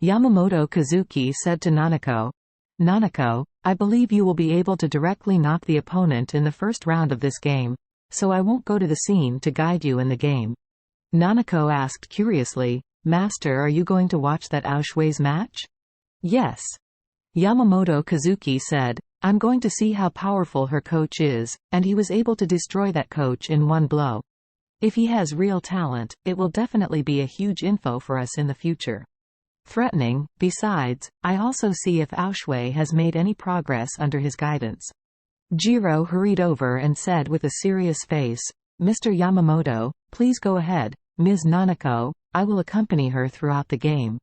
Yamamoto Kazuki said to Nanako, "Nanako, I believe you will be able to directly knock the opponent in the first round of this game, so I won't go to the scene to guide you in the game." Nanako asked curiously, "Master, are you going to watch that Auschwitz match?" "Yes." Yamamoto Kazuki said, "I'm going to see how powerful her coach is," and he was able to destroy that coach in one blow. If he has real talent, it will definitely be a huge info for us in the future. Threatening. Besides, I also see if Auschwitz has made any progress under his guidance. Jiro hurried over and said with a serious face, "Mr. Yamamoto, please go ahead, Ms. Nanako, I will accompany her throughout the game."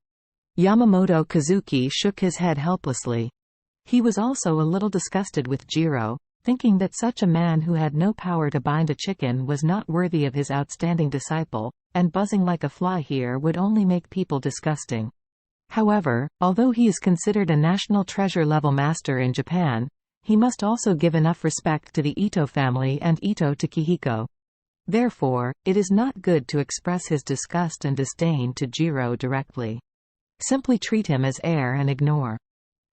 Yamamoto Kazuki shook his head helplessly. He was also a little disgusted with Jiro, thinking that such a man who had no power to bind a chicken was not worthy of his outstanding disciple, and buzzing like a fly here would only make people disgusting. However, although he is considered a national treasure-level master in Japan, he must also give enough respect to the Ito family and Ito Takehiko. Therefore, it is not good to express his disgust and disdain to Jiro directly. Simply treat him as air and ignore.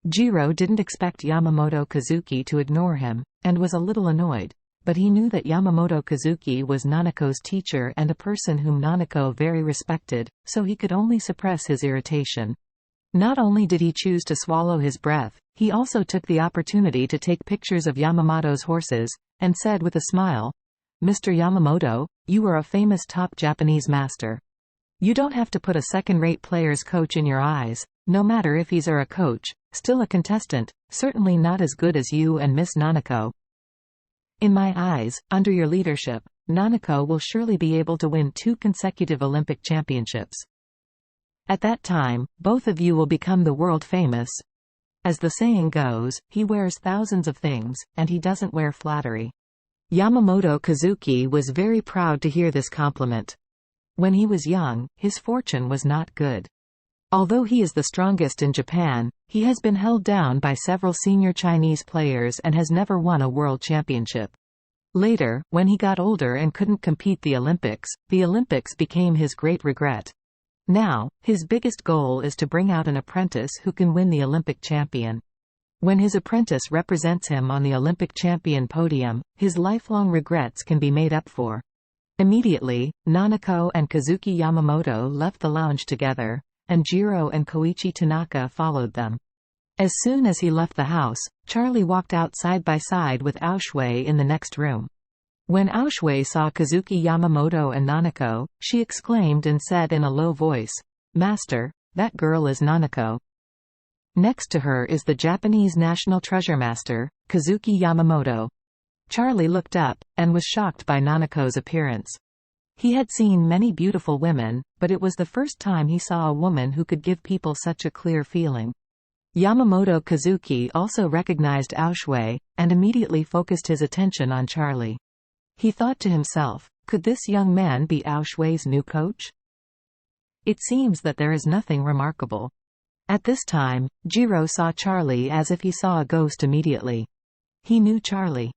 Jiro didn't expect Yamamoto Kazuki to ignore him, and was a little annoyed, but he knew that Yamamoto Kazuki was Nanako's teacher and a person whom Nanako very respected, so he could only suppress his irritation. Not only did he choose to swallow his breath, he also took the opportunity to take pictures of Yamamoto's horses, and said with a smile, "Mr. Yamamoto, you are a famous top Japanese master. You don't have to put a second-rate player's coach in your eyes, no matter if he's a coach, still a contestant, certainly not as good as you and Miss Nanako. In my eyes, under your leadership, Nanako will surely be able to win 2 consecutive Olympic championships. At that time, both of you will become the world famous. As the saying goes, he wears thousands of things, and he doesn't wear flattery." Yamamoto Kazuki was very proud to hear this compliment. When he was young, his fortune was not good. Although he is the strongest in Japan, he has been held down by several senior Chinese players and has never won a world championship. Later, when he got older and couldn't compete the Olympics became his great regret. Now, his biggest goal is to bring out an apprentice who can win the Olympic champion. When his apprentice represents him on the Olympic champion podium, his lifelong regrets can be made up for. Immediately, Nanako and Kazuki Yamamoto left the lounge together, and Jiro and Koichi Tanaka followed them. As soon as he left the house, Charlie walked out side by side with Auschwitz in the next room. When Auschwitz saw Kazuki Yamamoto and Nanako, she exclaimed and said in a low voice, "Master, that girl is Nanako." Next to her is the Japanese national treasure master, Kazuki Yamamoto. Charlie looked up, and was shocked by Nanako's appearance. He had seen many beautiful women, but it was the first time he saw a woman who could give people such a clear feeling. Yamamoto Kazuki also recognized Auschwitz, and immediately focused his attention on Charlie. He thought to himself, could this young man be Auschwitz's new coach? It seems that there is nothing remarkable. At this time, Jiro saw Charlie as if he saw a ghost immediately. He knew Charlie.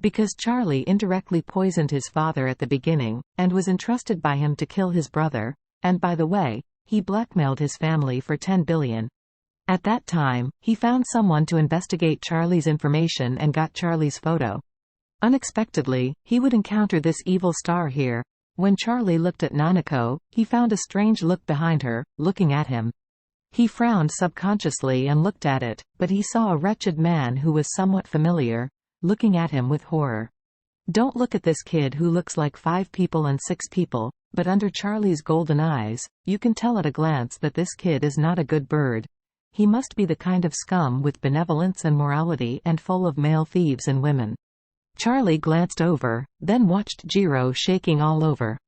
Because Charlie indirectly poisoned his father at the beginning, and was entrusted by him to kill his brother, and by the way, he blackmailed his family for 10 billion. At that time, he found someone to investigate Charlie's information and got Charlie's photo. Unexpectedly, he would encounter this evil star here. When Charlie looked at Nanako, he found a strange look behind her, looking at him. He frowned subconsciously and looked at it, but he saw a wretched man who was somewhat familiar, looking at him with horror. Don't look at this kid who looks like 5 people and 6 people, but under Charlie's golden eyes, you can tell at a glance that this kid is not a good bird. He must be the kind of scum with benevolence and morality and full of male thieves and women. Charlie glanced over, then watched Jiro shaking all over.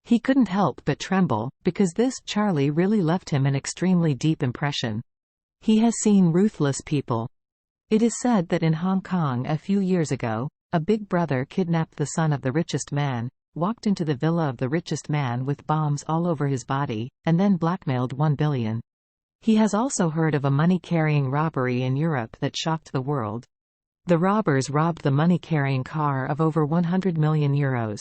He couldn't help but tremble, because this Charlie really left him an extremely deep impression. He has seen ruthless people. It is said that in Hong Kong a few years ago, a big brother kidnapped the son of the richest man, walked into the villa of the richest man with bombs all over his body, and then blackmailed 1 billion. He has also heard of a money-carrying robbery in Europe that shocked the world. The robbers robbed the money-carrying car of over 100 million euros.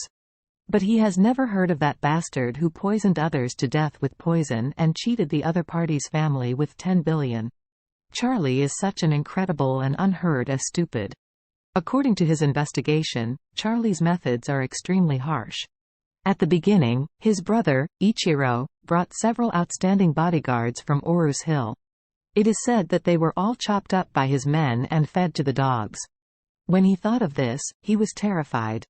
But he has never heard of that bastard who poisoned others to death with poison and cheated the other party's family with 10 billion. Charlie is such an incredible and unheard of stupid. According to his investigation, Charlie's methods are extremely harsh. At the beginning, his brother, Ichiro, brought several outstanding bodyguards from Oru's Hill. It is said that they were all chopped up by his men and fed to the dogs. When he thought of this, he was terrified.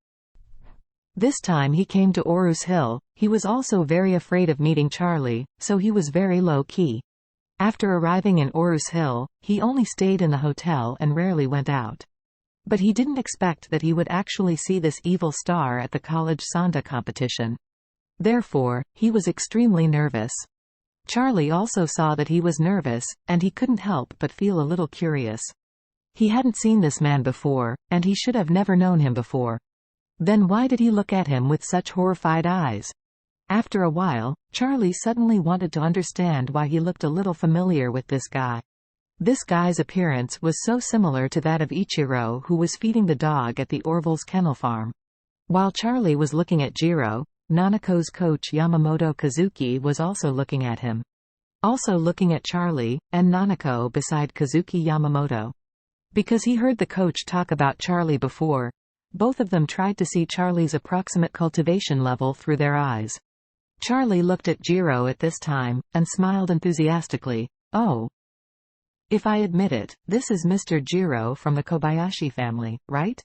This time he came to Oru's Hill, he was also very afraid of meeting Charlie, so he was very low-key. After arriving in Oru's Hill, he only stayed in the hotel and rarely went out. But he didn't expect that he would actually see this evil star at the college Sanda competition. Therefore, he was extremely nervous. Charlie also saw that he was nervous, and he couldn't help but feel a little curious. He hadn't seen this man before, and he should have never known him before. Then why did he look at him with such horrified eyes? After a while, Charlie suddenly wanted to understand why he looked a little familiar with this guy. This guy's appearance was so similar to that of Ichiro, who was feeding the dog at the Orville's kennel farm. While Charlie was looking at Jiro, Nanako's coach Yamamoto Kazuki was also looking at him. Also looking at Charlie, and Nanako beside Kazuki Yamamoto. Because he heard the coach talk about Charlie before, both of them tried to see Charlie's approximate cultivation level through their eyes. Charlie looked at Jiro at this time, and smiled enthusiastically. Oh. If I admit it, this is Mr. Jiro from the Kobayashi family, right?